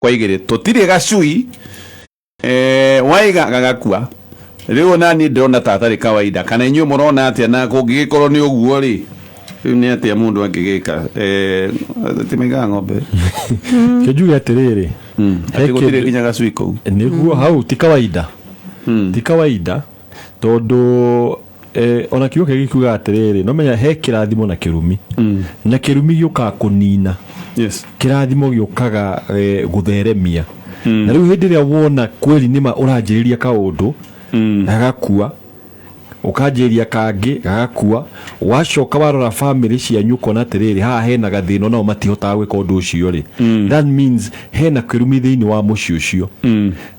kwa igere totire gacui waiga gagakua riu nani ndona tatari kawaida kana inyu murona atia na kungigikorwo ni uguo ri riu ni atia mundu angigika timiga ng'ombe kijuga atiriri ati gutire kinya gacui kou niguo hau ti kawaida tondu ona kiugo gikuga atiriri no menya he kirathimo na kirumi na kirumi giuka kunina kirathimo giukaga gutheremia na riu hindi ria wona kweli nima uranjiriria kaundu agakua ukanjiria kangi gagakua wacoka warora family cia nyuko na tiriri haha hena gathino no matihotaga gwika undu ucio ri that means hena kirumi thiini wa muci ucio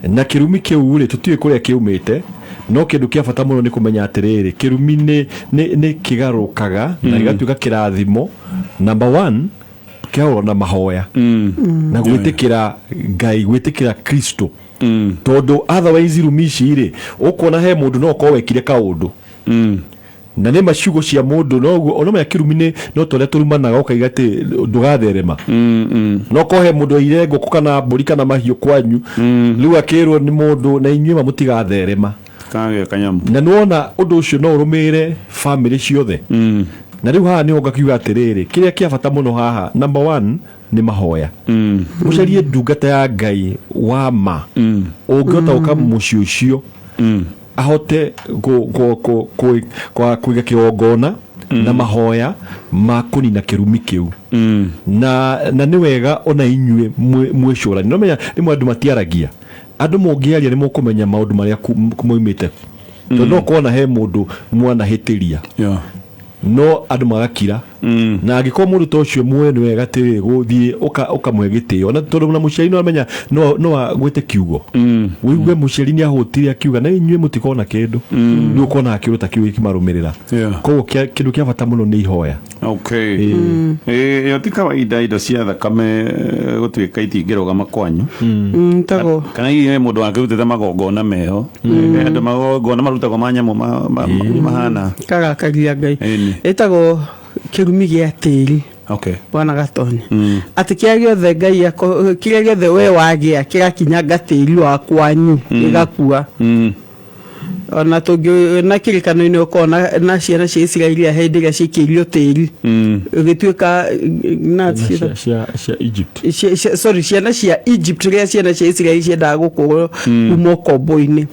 na kirumi kiu ri tutiwe kuria kiumite no kindu kia bata muno ni kumenya atiriri kirumi ni kigarukaga na gigatuika kirathimo number 1 kiaho na mahoya na gwitikira Ngai gwitikira Kristo tondu otherwise rumici ri ukona he mundu no ko wekire kaundu na ne maciugo cia mundu no ono ya kirumi no tole turumanaga ukaiga ati ndugatherema no ko he mundu irengo kana mburi kana mahiu kwanyu riu akirwo ni mundu na inyuĩ mamutigatherema kage kanyamu na nuona undu ucio no urumire family ciothe na riu haha ni ongakiuga atiriri kiria kia bata muno haha number 1 ni mahoya mucarie ndungata ya Ngai wa ma ungiota ukamuci ucio ahote kuiga kiongona na mahoya ma kunina kirumi kiu na ni wega ona inyue mwicurani no menya ni mwandu matiaragia andu mungiaria ni mukumenya maundu maria kumoimite tondu kuona he mundu mwana hitiria no andu magakira na angiko mundu tocio mwene wega ati guthie ukamwe gitio na tondu na muciari no amenya no agwite kiugo wigue muciari ni ahutire akiuga na inyue mutikona kindu ni ukona akiruta kiugo kimarumirira koguo kindu kia bata muno ni ihoya yo ti kawaida indo cia thakame gutuika itingirugama kwanyu tago kana iye mundu wangirutite magongona meho andu magongona marutagwo manyamu mahana kagia Ngai etago kirumi gia tiri bwana Gatoni ati kia giothe Ngai kiria giothe we wagia kirakinya gatiri wa kwanyu igakua ona tungi na kirikano-ini ukona na ciana cia Israeli hindi ria cikirio tiri gituika na cia Egypt ciana cia Egypt ria ciana cia Israeli ciendaga gukorwo kuma kombo-ini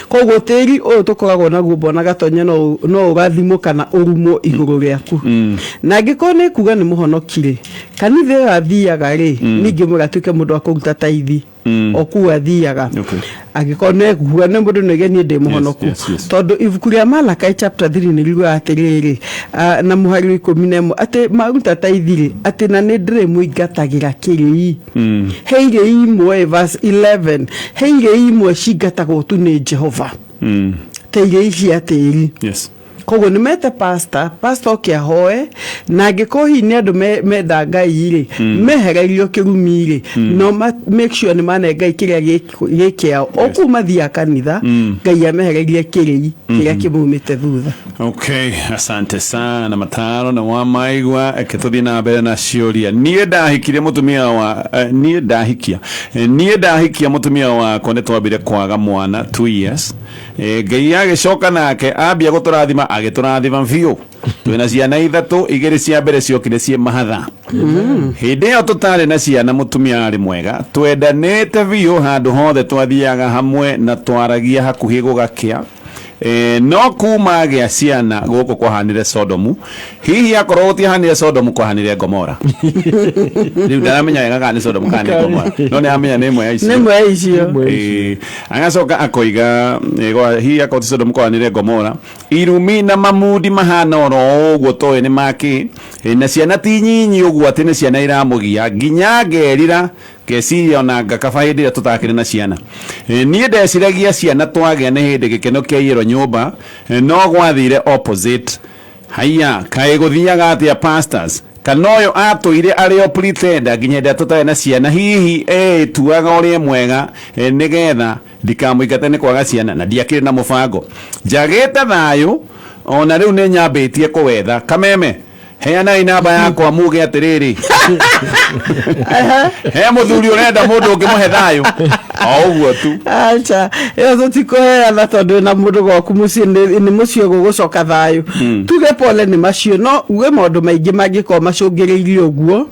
koguo tiri uyu tukoragwo naguo bona Gatonya no ugathimo kana urumo iguru riaku na ngiko ni kuga ni muhonokire kanitha yathiaga ri ningi mugatuike mundu akuruta taithi okuwa thiaga agikone kuga ne mundu negeni ndi muhonoku tondu ibuku ria Malachi chapter 3 ni riuga atiriri na muhari 11 ati maruta taithiri ati na ni ndire muingatagira kiri heire imwe verse 11 heire imwe cigatagwo tu ni Jehova teire cia tiri kogo ni mete pastor kia hoe na gikohi ni andu menda Ngai ri mehererio kirumi ri no make sure ni mana Ngai kiria gikia okuma thia kanitha Ngai amehererie kiri kiria kimumite thutha. Asante sana Mataaro na wa maigwa ekituthi na mbere na ciuria nie ndahikire mutumia wa nie ndahikia mutumia wa kone twambire kwaga mwana 2 years Ngai agicoka nake ambia guturathima agiturathima biu twina ciana ithatu igiri cia mbere ciokire cie mahatha hindi yo tutare na ciana mutumia ari mwega twendanite biu handu hothe twathiaga hamwe na twaragia hakuhi gugakia no kuma gya ciana guko kwahanire Sodomu hihi akorwo tihanire Sodomu kwahanire Gomora riu ndaramenya wega kana Sodomu kana Gomora no ni amenya nemwe ya icio agacoka akoiga hihi akorwo Sodomu kwahanire Gomora irumi na mamudi mahana oro uguo toe ni maki na ciana ti nyinyi uguo ati ni ciana iramugia nginya ngerira kesiria ona ngakaba hindi ria tutakire na ciana nie ndeciragia ciana twagea ni hindi gikeno kia iro nyumba no gwathire opposite haya kai guthiaga atia pastors kanoyo atuire ario pretender nginya nda tutare na ciana hihi tuaga uri mwega nigetha ndikamuigate ni kwaga ciana na ndiakire na mubango njagite thayo ona riu ni nyambitie kuwetha kameme heana inamba yakwa muge atiriri he muthuri urenda mundu ungimuhe thayo oguo tu acha yo tutikoheana tondu na mundu gwaku mucii ni mucio gugucoka thayo tuge pole ni macio no uge maundu maingi mangiko macungiriirie uguo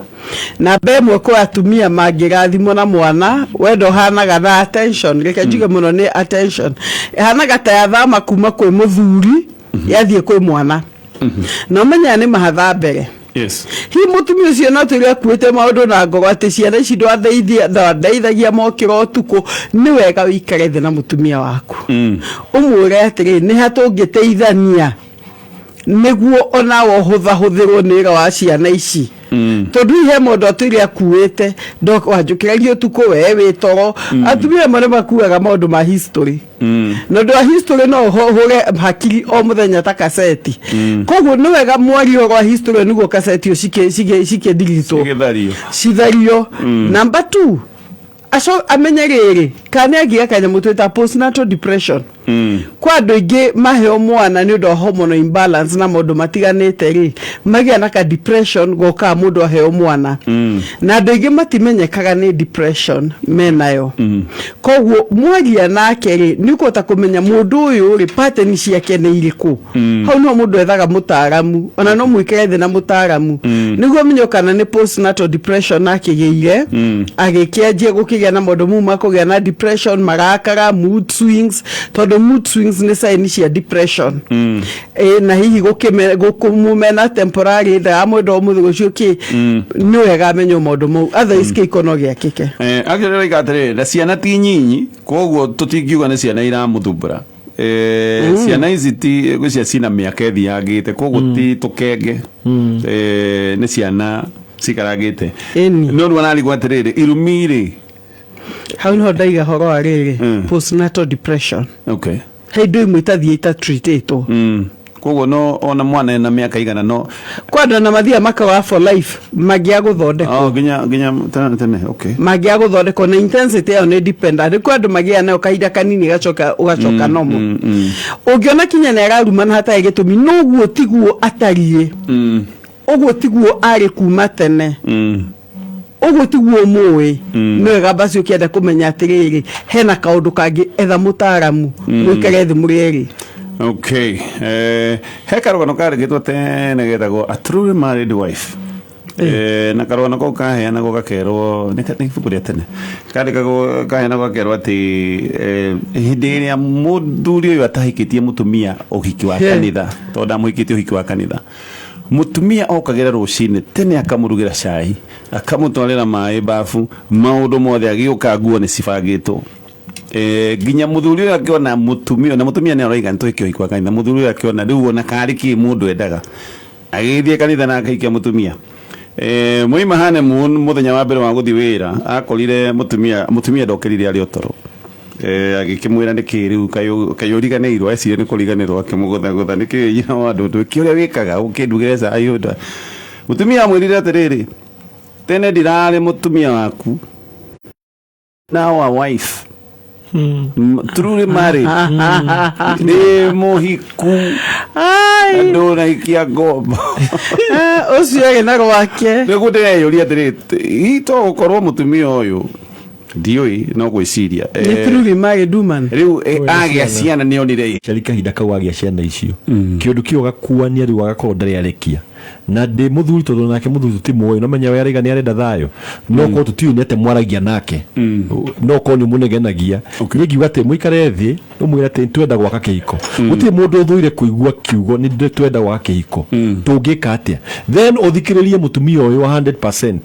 na bemwe kwa atumia mangirathimo na mwana wendo hanaga na attention reke njuge muno ni attention hanaga ta yathama kuma kwi muthuri yathie kwi mwana no menya ni mahatha mbere. Yes. Hi mutumia ucio no turi akuite maundu na ngogo ati ciana ici ndwatheithagia mokiro utuku ni wega wikare thi na mutumia waku umwire atiri ni hatungiteithania niguo ona wo huthahuthirwo ni wira wa ciana ici tondu he mundu aturi akuite ndoko wanjukiragia utuku we witoro atumia mane makuaga maundu ma history no ndo history no hure hakiri o muthenya ta kaseti koguo ni wega mwario wa history niguo kaseti o cike digital cithario number 2 aso amenyerere kana agia kanya mutweta postnatal depression kwa ndoingi maheo mwana ni ndo hormonal imbalance na mundu matiganite ri magia na ka depression goka mundu aheo mwana na ndoingi matimenyekaga ni depression menayo koguo mwagia nake ri niko ta kumenya mundu uyu ri pattern ciake ni iriku hau no mundu ethaga mutaaramu ona no mwikere thi na mutaaramu niguo menyokana ni postnatal depression nakigeire agikianjie gukigia na mundu muma kugia na depression marakara mood swings todo mood swings ni sign cia depression na hihi gukumumena temporary da mundu muthigo cio ni wega menyo mundu mu otherwise ke ikonogia kike agire igatire na ciana ti nyinyi koguo tutingiuga ni ciana iramuthumbura ciana ici ti gwicia cina miaka ethiangite koguo ti tukenge ni ciana cikaragite no rwana rigwa atiriri irumiri hau no ndaiga horo ariri postnatal depression okay hey do mwitathie ita treateto koguo no ona mwana na miaka igana no kwanda na mathia maka wa for life magia guthondeka ginya tene okay magia guthondeka na intensity ya ne dependent kwanda magia nayo kaida kanini ugacoka nomo ungiona kinya na araruma na hata igitumi no guo tiguo atarie uguo tiguo ari kuma tene uguo tiguo muwe nwega basi ukienda kumenya atiriri hena kaundu kangi etha mutaaramu wikare thi murieri okay he karugano kari gitwa tene getagwo a truly married wife na karugano ko kaheana go gakerwo ni fukuria tene kari kago kaheana go gakerwo ati hindi iria muthuri uyu atahikitie mutumia uhiki wa kanitha tonda muhikitie uhiki wa kanitha mutumia okagira rucine tene akamurugira cai akamutwarira mai bafu maundu mothe agiuka nguo ni cibangitwo ginya muthuri uyu akiona mutumia ni aroiga ntoikio ikwa kanitha muthuri uyu akiona riu ona kari ki mundu endaga agithie kanitha na akaikia mutumia muima hane muthenya wa mbere wa guthi wira akorire mutumia ndokerire ari otoro agikimwira nikiriu kayuriganirwo ecire ni kuriganirwo akimugutha nikiyina wandu tukiuria wikaga ukindugeza ayuda mutumia amwirire atiriri tene ndirari mutumia waku na wa wife truly married ni muhiku ndo na ikia gomba ucio agena gwake nigude yuria atiriri ito gukorwo mutumia uyu ndioi no gwiciria ni truly married woman riu agia ciana ni onire Charika hinda kau agia ciana icio kiundu kio gakuania riu agakorwo ndari arekia na ndi muthuri tondu nake muthuri timwe no menya we ariga ni arenda thayo no ko tutiu ni ate mwaragia nake no ko ni munegenagia ngiuga ati muikare thi no mwira ati twenda gwaka kihiko guti mundu thuire kuigua kiugo ni twenda gwaka kihiko tungika atia then uthikiririe mutumia uyu 100%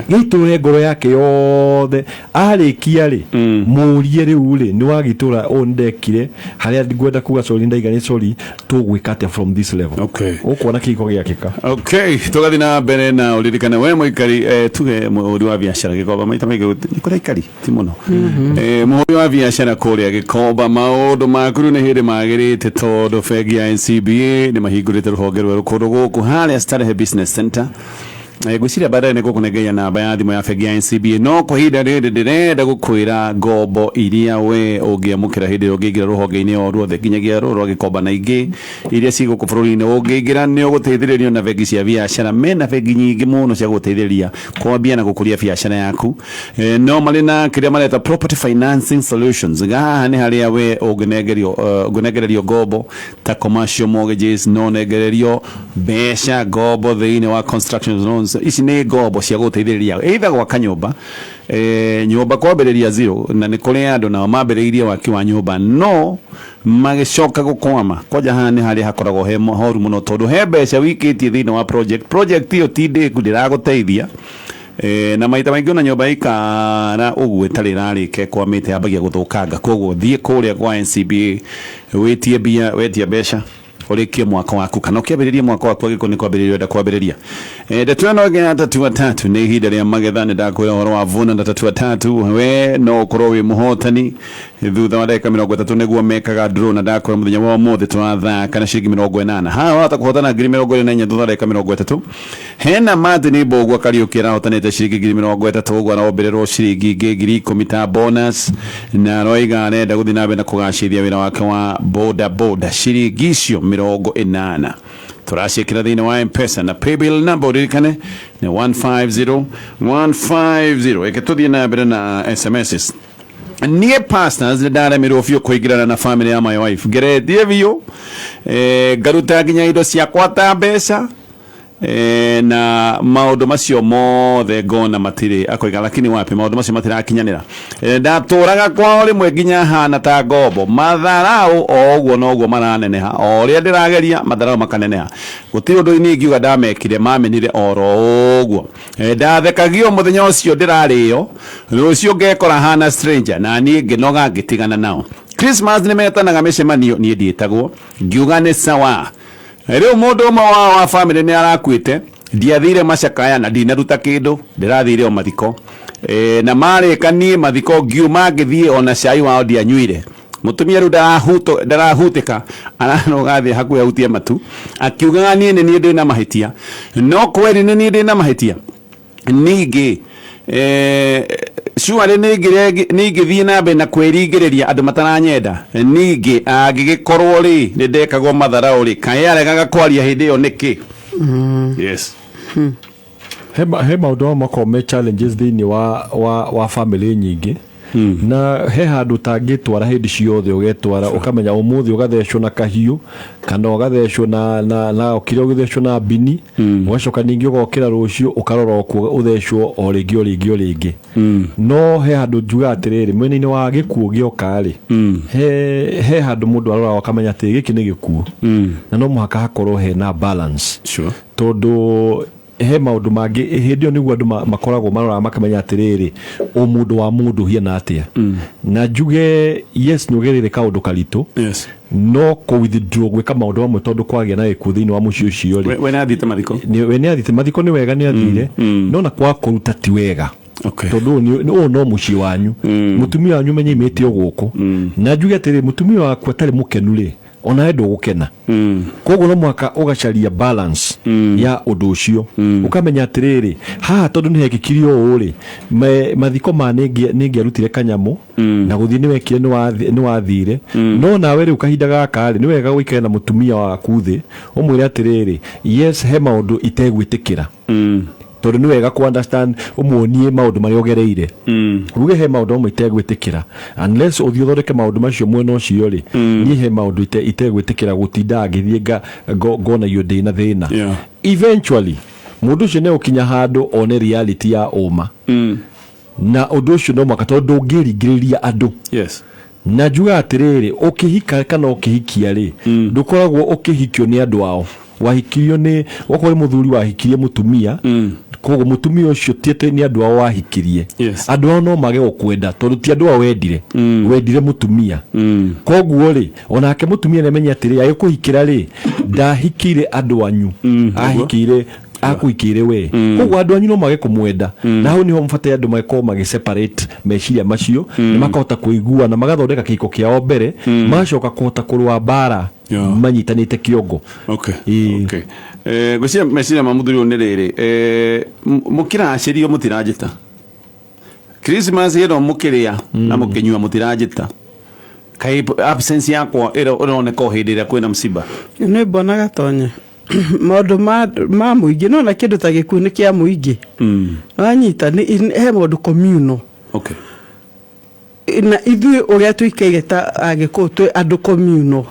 giture ngoro yake yothe arikia ri murie riu ri ni wagitura ondekire haria ngwenda kuga sorry ndaiga ni sorry tugwika atia from this level ukuona kihiko giakika okay tugathi na mbere na uririkane we muikari tuge muhuri wa biashara Gikomba maita maige nikora ikari ti muno muhuri wa biashara kuria Gikomba maundu makuru ni hindi magirite tondu bengi ya NCBA ni mahingurite ruhonge rweru kundu guku haria Starehe Business Center Gwiciria baadaye niko kunegeia namba ya thimo ya bengi ya NCBA no kwa hinda rĩrĩ ndĩrenda gũkwĩra ngombo iria we ũngĩamũkĩra hĩndĩ ĩrĩa ũngĩingĩra rũhonge-inĩ o ruothe nginyagia rũrũ rwa gĩkomba na ingĩ iria cigũkũ bũrũri-inĩ ũngĩingĩra nĩ ũgũteithĩrĩrio na bengi cia biacara mena bengi nyingĩ mũno cia gũteithĩrĩria kwambia na gũkũria biacara yaku no marĩ na kĩrĩa mareta property financing solutions haha nĩ harĩa we ũngĩnengererio ngombo ta commercial mortgages no nengererio mbeca ngombo thĩinĩ wa construction loans ici nĩ ngombo cia gũteithĩrĩria either gwaka nyũmba nyũmba kwambĩrĩria zero na nĩ kũrĩ andũ nao mambĩrĩirie waki wa nyũmba no magĩcoka gũkwama kwaja haha nĩ harĩa hakoragwo he horu mũno tondũ he mbeca wikĩtie thĩinĩ wa project ĩyo ti ndĩku ndĩragũteithia na maita maingĩ ona nyũmba ikara ũguo ĩtarĩ rarĩke kwamĩte yambagia gũthũkanga koguo thiĩ kũrĩa kwa NCBA wetie mbeca ũrĩkie mwaka waku kana ũkĩambĩrĩria mwaka waku agĩkorwo nĩ kwambĩrĩria wenda kwambĩrĩria ndeto ĩno ĩngĩ ya tatu watatu nĩ ihinda rĩa magetha nĩ ndakwĩra ũhoro wa vuna na tatu watatu we no ũkorwo wĩ mũhotani thutha wa ndagĩka 30 nĩguo mekaga draw na ndakwĩra mũthenya wa ũmũthĩ tũrathaka na ciringi 80 haha wahota kũhotana ngiri 24 thutha wa ndagĩka 30 hena Martin Mbũgua Kariũki arahotanĩte ciringi ngiri 30 ũguo arongererwo ciringi ngiri 10 ta bonus na roiga arenda gũthiĩ na mbere na kũgacĩrithia wĩra wake wa boda ciringi icio 80 tũraciĩkĩra thĩinĩ wa M-Pesa na paybill number ũririkane nĩ 150150 reke tũthiĩ na mbere na SMS niĩ pastors ndaremirwo biũ kũingĩrana na family ya my wife ngeretie biũ ngaruta nginya indo ciakwa ta mbeca na maũndũ macio mothe ngona matirĩ akoiga lakini wapi maũndũ macio matirakinyanĩra ndatũraga kwao rĩmwe nginya hana ta ngombo matharaũ o ũguo no ũguo maraneneha o ũrĩa ndĩrageria matharaũ makaneneha gũtirĩ ũndũ niĩ ngiuga ndamekire mamenire oro ũguo ndathekagio mũthenya ũcio ndĩrarĩo rũciũ ngekora hana stranger na niĩ ngĩnoga ngĩtigana nao Christmas nĩ metanaga mĩcemanio niĩ ndiĩtagwo ngiuga nĩ sawa rĩu mũndũ ũmwe wa family nĩ arakuĩte ndiathire macakaya na ndinaruta kĩndũ ndĩrathire o mathiko na marĩka niĩ mathiko ngiuma ngĩthiĩ ona cai wao ndianyuire mũtumia rĩu ndarahutĩka aranoga thĩ hakuhĩ ahutie matu akiugaga niĩ nĩ niĩ ndĩ na mahĩtia no kweri nĩ niĩ ndĩ na mahĩtia ningĩ Shuare nĩngĩthiĩ na mbere na kwĩringĩrĩria andũ mataranyenda ningĩ angĩgĩkorwo rĩ ndekagwo matharaũ rĩ kaĩ aregaga kwaria hĩndĩ ĩyo nĩkĩ yes he maũndũ makoragwo me challenges thĩinĩ wa family nyingĩ na he handũ tangĩtwara hĩndĩ ciothe ũgetwara ũkamenya ũmũthĩ ũgathecwo na kahiũ kana ũgathecwo na ũkĩrĩa ũgĩthecwo na bini ũgacoka ningĩ ũgokĩra rũciũ ũkarora okuo ũthecwo o rĩngĩ no he handũ njuga atĩrĩrĩ mwena-inĩ wa gĩkuũ gĩoka-rĩ he handũ mũndũ aroraga akamenya atĩ gĩkĩ nĩ gĩkuũ na no mũhaka hakorwo hena balance tondũ he maũndũ mangĩ hĩndĩ ĩyo nĩguo andũ makoragwo marora makamenya atĩrĩrĩ mũndũ wa mũndũ hiana atĩa na njuge yes nĩ ũgerire kaũndũ karitũ no kũ-withdraw gwĩka maũndũ mamwe tondũ kwagĩa na gĩkuũ thĩinĩ wa mũciĩ ũcio-rĩ we nĩathite mathiko mathiko nĩ wega nĩathire no na kwa kũruta ti wega tondũ ũũ no mũciĩ wanyu mũtumia wanyu menye imĩte o gũkũ na njuge atĩrĩ mũtumia waku atarĩ mũkenu-rĩ ona endo gũkena koguo no mwaka ũgacaria balance ya ũndũ ũcio ũkamenya atĩrĩrĩ haha tondũ nĩ hekĩkirio ũũ-rĩ mathiko ma nĩngĩarutire kanyamũ na gũthiĩ nĩwekire nĩwathire no nawe rĩu kahinda gaka-rĩ nĩ wega gũikare na mũtumia waku thĩ ũmwĩre atĩrĩrĩ yes he maũndũ itegwĩtĩkĩra tondũ nĩ wega ku understand ũmuonie maũndũ marĩa ũgereire uge he maũndũ amwe itegwĩtĩkĩra unless ũthiĩ ũthondeke maũndũ macio mwena ũcio-rĩ niĩ he maũndũ itegwĩtĩkĩra gũtinda ngĩthiĩ ngonagio ndĩ na thĩna eventually mũndũ ũcio nĩ ũkinya handũ one reality ya ũma na ũndũ ũcio no mwaka tondũ ndũngĩringĩrĩria andũ na njuga atĩrĩrĩ ũkĩhika kana ũkĩhikia-rĩ ndũkoragwo ũkĩhikio nĩ andũ ao wahikirio nĩ okorwo mũthuri wahikirie mũtumia koguo mũtumia ũcio tiete nĩ andũ ao wahikirie andũ ao no mage gũkwenda tondũ ti andũ ao wendire mũtumia koguo-rĩ onake mũtumia nĩamenya atĩrĩ agĩkũhikĩra-rĩ ndahikire andũ anyu akuhikĩire we koguo andũ anyu no mage kũmwenda na hau nĩho mũbataire andũ magĩkorwo magĩseparate meciria macio na makahota kũiguana magathondeka kĩhiko kĩao mbere magacoka kũhota kũrũa mbara manyitanite kiongo. Okay. Gucia meciria mamuthuri one riri mukira acirio mutirajita Christmas ero mukiria na mukinyua mutirajita kai absence yakwa ero uroneka hindira kwina msiba ni bona gatonye maundu ma muingi no na kindu ta gikuni kia muingi wanyita ni he maundu communal. Okay. Na ithui uria tuikaire ta agiko tu andu communal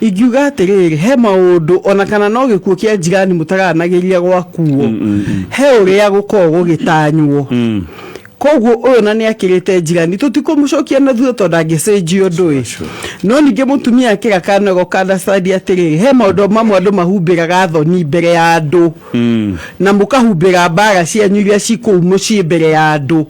igiuga atiriri he maundu ona kana no gikuo kia njirani mutaranagiria gwakuo he uria gukorwo gitanywo koguo uyu na ni akirite njirani tutikomucokia na thuo tonda ngicenjio ndui no ninge mutumia akira kana go kada stadi atiriri he maundu mamwe andu mahumbiraga thoni mbere ya andu na mukahumbira mbara cia nyuria ciku muci mbere ya andu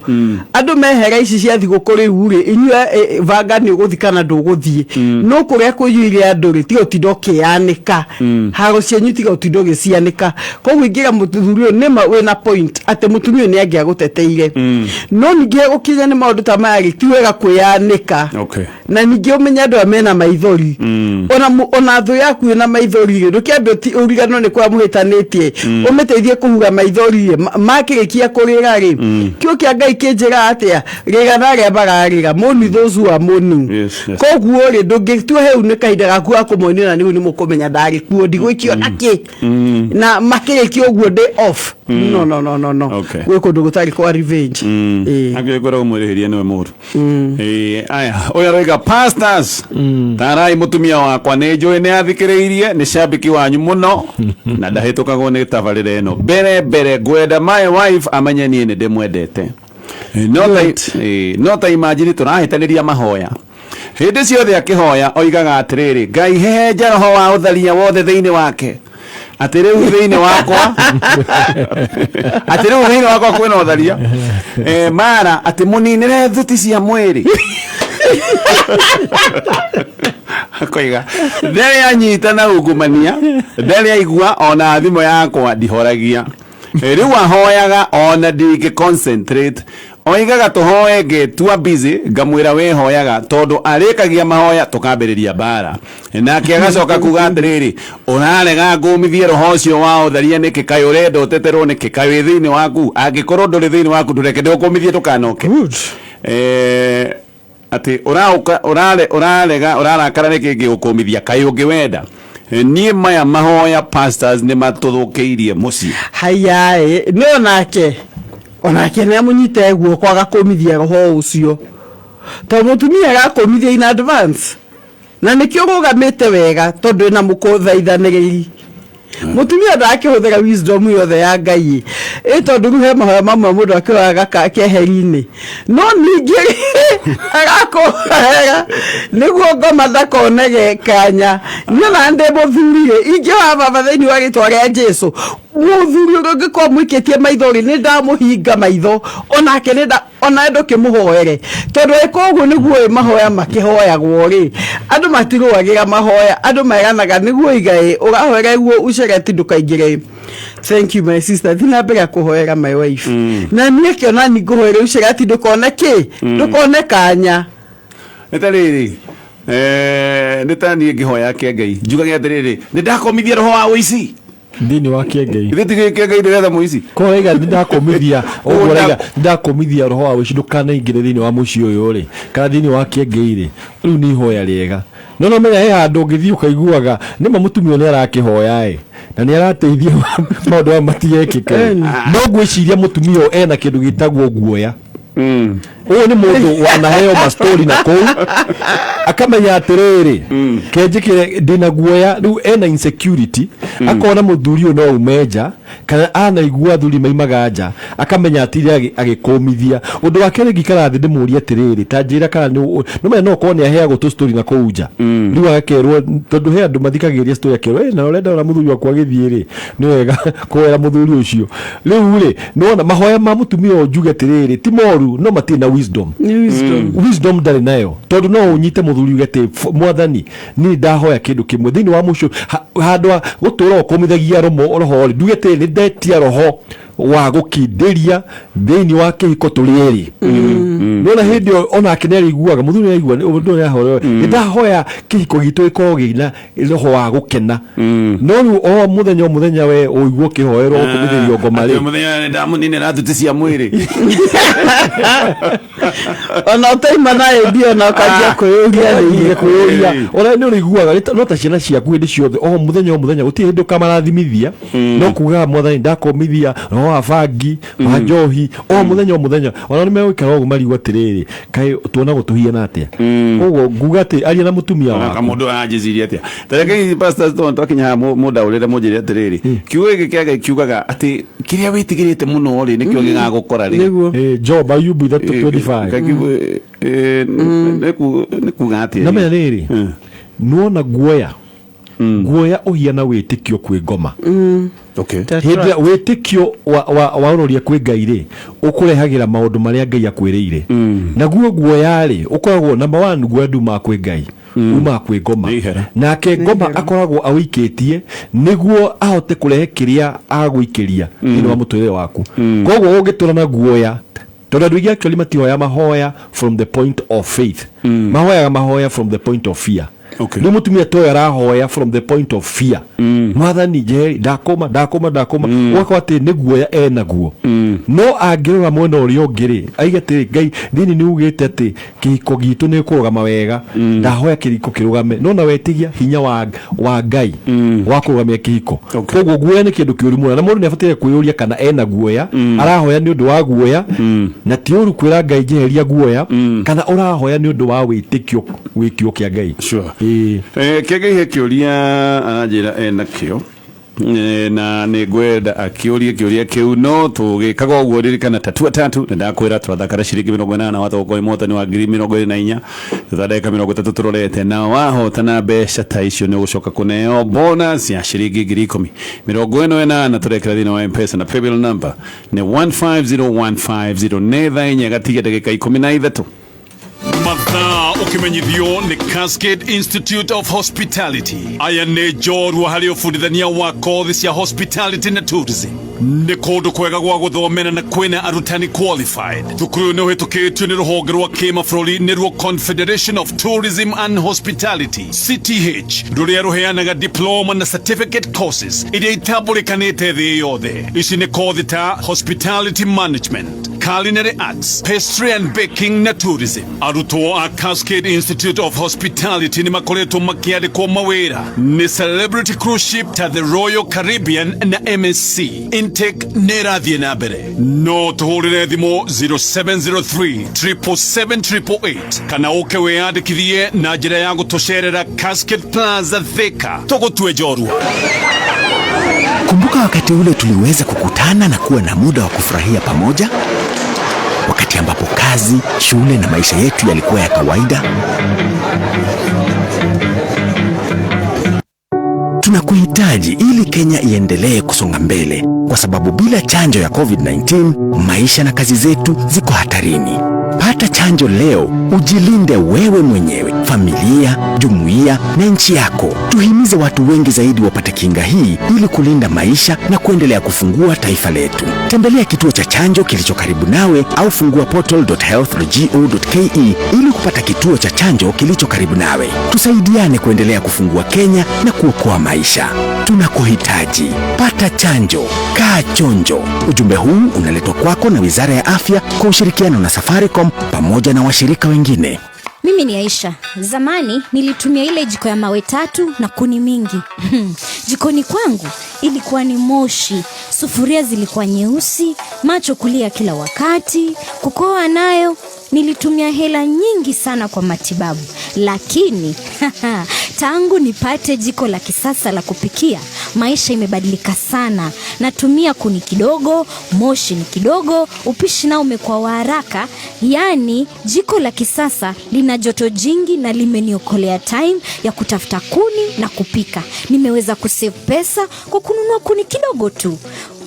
andu mehera ici cia thigukuri uri inyua vanga ni uguthikana nduguthie no kuria kuyuire andu ri tigo tidoke yanika haro cia nyutiga utidoge cianika koguo ingira muthuri nima wina point ate mutumia ni angia guteteire no ninge ukinya ni maundu ta mari tiwega kuyanika. Okay. Na ninge umenya andu amena maithori ona thu yaku na maithori ndukiambe urigano ni kwa muhitanitie umeteithie kuhuga maithori makirikia kurira ri kio kia Ngai kinjira atia riga na ria barariga moni those who are mourning. Koguo ri ndungitue heu ni kahinda gaku akumonira ni mukumenya ndari kuo ndigwikio naki na makirikio guo day off no gwe kundu gutari kwa revenge agikora umurihirie niwe muru aya oya roiga pastors tarai mutumia wakwa ni njui ni athikiriirie ni shabiki wanyu muno na ndahitukago ni tabarire eno mbere gwenda my wife amenye nie ni ndimwendete no ta imagine turahitaniria mahoya hindi ciothe akihoya oigaga atiriri Ngai hehenja roho wa utharia wothe thiini wake atiriu thiini wakwa kwina utharia mara ati muninire thuti cia mwiri akoiga ndari anyita na ungumania ndari aigua ona thimo yakwa ndihoragia riu ahoyaga ona ndingi concentrate oigaga tuhoe ngetua busy ngamwira wehoyaga tondu arikagia mahoya tukambiriria bara nake agacoka kuga atiriri urarega ngumithie roho ucio wa utharia niki kai urenda uteterwo niki kai thiini waku angikorwo nduri thiini waku ndureke ndukumithie tukanoke ati urarakara niki ngiukumithia kai ungiwenda nie maya mahoya pastors ni matuthukiirie muci hayae no nake ni amunyite guo kwaga kumithia roho ucio to mutumia agakumithia in advance na nikio rugamite wega tondu na mukuthaithaniriri mutumia ndakihuthira wisdom yothe ya Ngai tondu ruhe mahoya mamwe mundu akioyaga keheri-ini no ningi agakuhega niguo ngoma ndakonege kanya nyona ndi muthurire ingi wa baba thiini wa gitwa ria Jesu muthuri ngikwa mwikitie maithori ni ndamuhinga maitho onake ona ndo kimuhoere tondu ikoguo niguo mahoya makihoyagwo ri andu matiruagira mahoya andu meganaga niguo igai urahoera guo ucereti ndukaingire. Thank you my sister thina mbere kuhoera my wife na nie kiona ni nguhoera ucereti ndukone kanya etariri nitani ngihoya ke Ngai njugaga atiriri nindakomithia roho wa uici ndini wa Ngai ithiti Ngai ndirenda muici koiga ndakomithia ogorega ndakomithia roho wa uici ndukanaingire thini wa muci uyu ri kana thini wa Ngai ri riu ni hoya riega no menya he handu ngithii ukaiguaga nima mutumio ni arakihoya na ni arateithia maundu ma matigekika no gwiciria mutumio ena kindu gitagwo guoya uyu ni mundu wanaheo ma story na kou akamenya atiriri kenjikire ndina guoya riu ena insecurity akona muthuri uyu no umeja kana anaigua thuri maimaga nja akamenya atiri agikomithia undu wake ngikara thi ndimuria atiriri tanjira kana no menya no kone aheago tu story na kou nja riu agakerwo tondu he andu mathikagiria story akerwo na urenda ora muthuri wakwa githie ri ni wega kwera muthuri ucio riu ri nona mahoya ma mutumia ujuge atiriri ti moru no matina wisdom ndari nayo tondu no unyite muthuri ugete mwathani ni ndahoya kindu kimwe thini wa mucio handwa gutura ukomithagia roho ndugete ni ndetia roho wa gukindiria thini wa kihiko turiri nona hindi ona akeneri guaga muthuri aigua ndu ya horo ndahoya kihiko gitu ikogina roho wa gukena no ru muthenya we uiguo kihoero kumithĩrio ngoma ri muthenya ndamunine ratutisia mwiri ona utaima naye ndio na kajia kuyuria ona ni uriguaga no ta ciana ciaku hindi ciothe muthenya uti hindi kamarathimithia no kuga mwathani ndakomithia no abangi wa njohi muthenya ona ni megwikara uguo marigu atiriri kai tuona gutuhiana atia uguo nguga ati aria na mutumia wa mundu anjiziria atia tareke pastor Stone twakinya muda urire munjiri atiriri kiugo giki kiaga kiugaga ati kiria witigirite muno ri nikio gigagukora ri Job Ayubu 25 nikuga atia na menya riri nuona guoya uhiana witikio kwi ngoma okay hindra witikio wa uroria kwi Ngai ri ukurehagira maundu maria Ngai akwiriire naguo guoya ri ukoragwo number 1 guoya nduma kwi Ngai uma kwi ngoma nake ngoma akoragwo awikitie niguo ahote kurehe kiria agwikiria ni wa muturire waku koguo ungitura na guoya tondu nduigi actually matihoya mahoya from the point of faith mahoya from the point of fear. Okay. Ni mutumia toya rahoya from the point of fear. Mwathani je ndakoma wakwa ati niguoya enaguo. No angirora mwena uri ungiri aigate Ngai thini ni ugite ati kihiko gitu ni kurugama wega ndahoya kiriko kirugame no na wetigia hinya wa Ngai wa kurugamia kihiko. Koguo guoya ni kindu kiuri muno na mundu ni abatire kwiyuria kana enaguoya arahoya ni undu wa guoya na ti uru kwira Ngai jeheria guoya kana urahoya ni undu wa witikio wikio kia Ngai. Sure. Kege ihe kiuria anajira nakio na negwenda akiuria kiuria kiu no tugikaga uguo ririkana tatu ndakwira turathakara ciringi 80 na watu gukoi mota ni wa 24 thadeka 30 turorete na wahotana besha ta icio ni gucoka kuneo bonus ya ciringi 10,000 48 na turekera thina wa M-Pesa na paybill number ni 150150 netha inya gatiga dakika 13 Mathaa ukimenyithio ni Cascade Institute of Hospitality. Aya nĩ njorua harĩ ũbundithania wa kothi cia hospitality na tourism. Nĩ kũndũ kwega gwa gũthomera na kwĩna arutani qualified. Thukuru nĩ ũhĩtũkĩtio nĩ rũhonge rwa kĩmabũrũri nĩruo Confederation of Tourism and Hospitality CTH, rũrĩa rũheanaga diploma na certificate courses iria itambũrĩkanĩte thĩ yothe. Ici nĩ kothi ta hospitality management, culinary arts, pastry and baking na tourism. Arutwo a Cascade Institute of Hospitality ni makoretwo makiandikwo mawira ni celebrity cruise ship ta the Royal Caribbean na MSC. Intake nerathie na mbere no tuhurire thimo 0703 777 kana uke weyandikithie na njira ya gutocerera Cascade Plaza Thika tugutue njorua. Kumbuka wakati ule tuliweza kukutana na kuwa na muda wa kufurahia pamoja, wakati ambapo kazi, shule na maisha yetu yalikuwa ya kawaida. Tunakuhitaji ili Kenya iendelee kusonga mbele, kwa sababu bila chanjo ya COVID-19 maisha na kazi zetu ziko hatarini. Pata chanjo leo, ujilinde wewe mwenyewe, familia, jumuiya na nchi yako. Tuhimize watu wengi zaidi wapate kinga hii ili kulinda maisha na kuendelea kufungua taifa letu. Tembelea kituo cha chanjo kilicho karibu nawe au fungua portal.health.go.ke ili kupata kituo cha chanjo kilicho karibu nawe. Tusaidiane kuendelea kufungua Kenya na kuokoa maisha. Tunakuhitaji. Pata chanjo, kaa chonjo. Ujumbe huu unaletwa kwako na Wizara ya Afya kwa ushirikiano na Safaricom pamoja na washirika wengine. Mimi ni Aisha. Zamani nilitumia ile jiko ya mawe 3 na kuni mingi. Jikoni kwangu ilikuwa ni moshi, sufuria zilikuwa nyeusi, macho kulia kila wakati, kukohoa nayo. Nilitumia hela nyingi sana kwa matibabu, lakini tangu nipate jiko la kisasa la kupikia, maisha imebadilika sana. Natumia kuni kidogo, moshi ni kidogo, upishi nao umekuwa wa haraka. Yani jiko la kisasa lina joto jingi na limeniokolea time ya kutafuta kuni na kupika. Nimeweza kusave pesa kwa kununua kuni kidogo tu.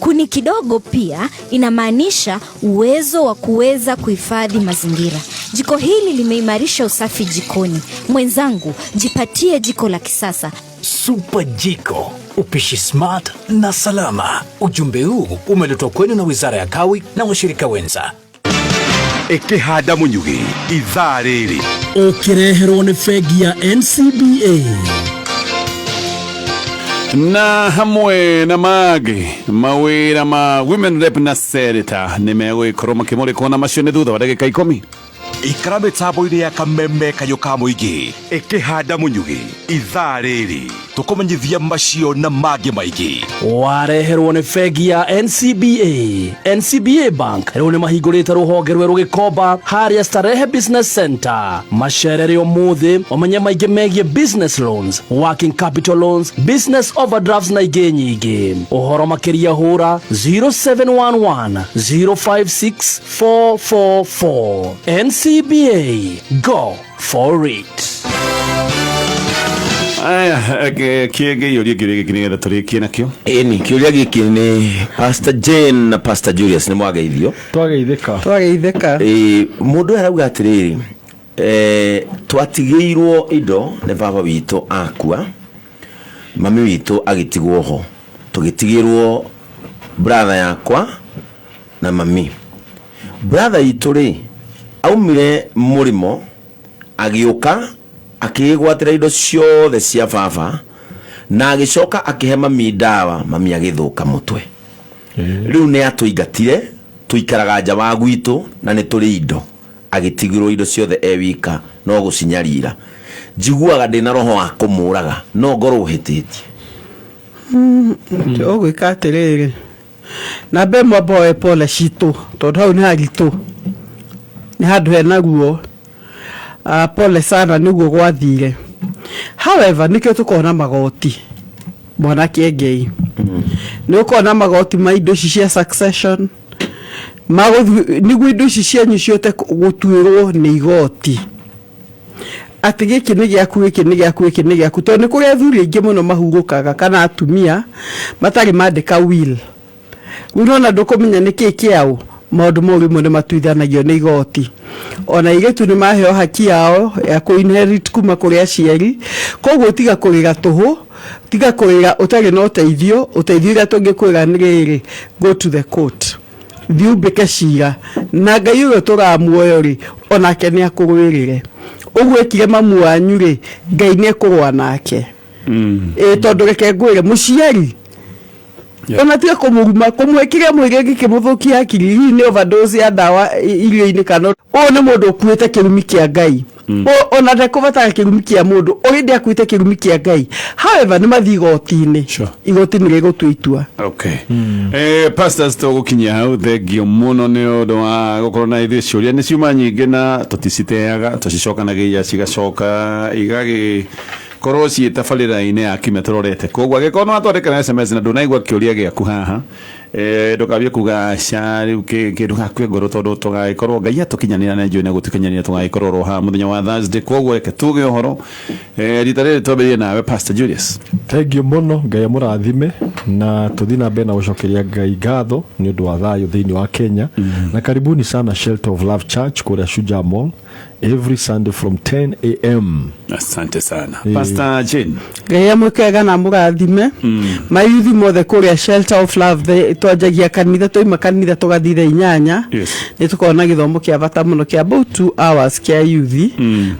Kuni kidogo pia inamaanisha uwezo wa kuweza kuhifadhi mazingira. Jiko hili limeimarisha usafi jikoni. Mwenzangu, jipatie jiko la kisasa. Super Jiko, upishi smart na salama. Ujumbe huu umeletwa kwenu na Wizara ya Kawi na washirika wenza. ikihanda munyugi ithaa riri ukireherwo ni bengi ya NCBA na hamwe na magi mawira ma women rep na senator nimegwikorwo makimurikwo na macio ni thutha wa ndagika 10 ikara mitambo-ini ya kameme kayo ka muingi ikihanda munyugi ithaa riri tukumenyithia macio na magi maingi wareherwo ni bengi ya NCBA Bank riu ni mahingurite ruhonge rweru gikomba haria Starehe Business Center macerere umuthi umenye maingi megie business loans, working capital loans, business overdrafts na ingi nyingi. Uhoro makiria hura 0711 056 444. NCBA, go for it. Aya, kiege yuri gire turikie nakio. Ni kiuria giki ni Pastor Jane na Pastor Julius ni mwageithio. Twageitheka. Mundu arauga atiriri twatigiirwo indo ne baba witu akua. Mami witu agitigwo ho. Tugitigirwo brother yakwa na mami. Brother ituri aumire murimo agiuka akigwatira indo ciothe cia baba na agicoka akihe mami ndawa mami agithuka mutwe. Riu ne atuingatire tuikaraga nja wa gwitu na ni turi indo agitigirwo indo ciothe ewika no gucinyarira njiguaga ndina roho wa kumuraga no ngoro uhititie ogwika atiriri na be mwaboe pole citu tondu hau ni haritu ni handu hena guo pole sana niguo gwathire. However nikio tukona magoti mwana kiengei ni ukona magoti ma indo cia succession niguo indo cianyu ciote gutuirwo ni igoti ati giki ni giaku tondu kuri athuri ingi muno mahurukaga kana atumia matari mandika will urona ndukumenya niki kiao maundu moru muno matuithanagio ni igoti ona igetu ni maheo haki yao ya kuinherit kuma kuri aciari koguo tiga kuriga tuhu tiga kuriga utari no uteithio ira tungikwira niriri go to the court thiumbike cira na ngai uyo turamuoyo ri onake ni akugwirire ugwikire mamu wanyu ri ngai ni kurwa nake tondu reke ngwire muciari ona tia kumuguma kumwekire mwige gikimuthukia akiri ni overdose ya dawa irio-ini kana o ni mundu ukuite kirumi kia ngai ona ndekuvata kirumi kia mundu urindi akuite kirumi kia ngai. However ni mathi igoti-ini igoti-ini rigutuitua. Okay. Pastors tugukinyia hau thengio muno ni undu wa gukorwo na ithuĩ ciũria ni ciuma nyingĩ na tuticiteaga tucicokanagia cigacoka igagi korwo ciitabarĩra-inĩ ya kimetororete koguo agĩkorwo no atwandĩkĩra SMS na ndũnaigua kĩũria gĩaku haha ndũkambie kuga riu kĩndũ gakue ngoro tondũ tũgagĩkorwo ngai atũkinyanĩra na njũĩ na gũtũkinyanĩra tũgagĩkorwo ro haha mũthenya wa Thursday koguo reke tuge ũhoro rita rĩrĩ twambĩrĩrie nawe Pastor Julius. Tengio muno ngai amũrathime na tũthiĩ na mbere na gũcokeria ngai ngatho nĩ ũndũ wa thayũ thĩinĩ wa Kenya na karibuni sana Shelter of Love Church kũrĩa Shujaa Mall every Sunday from 10 a.m. Asante sana. Pastor Jane. Ngai amwĩkega na mũrathime mayuthi mothe kũrĩa Shelter of Love twanjagia kanitha toima kanitha tugathire 8 ni tukona githomo kia bata muno kia about 2 hours kia yuthi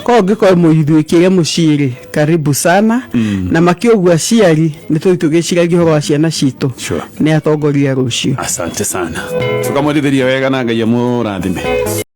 ko ngiko muyuthi wikire muciri karibu sana na makiogwa ciari ni tugiciragia horo wa ciana citu ni atongoria rucio. Asante sana tukamwendithĩria wega na ngai amũrathime.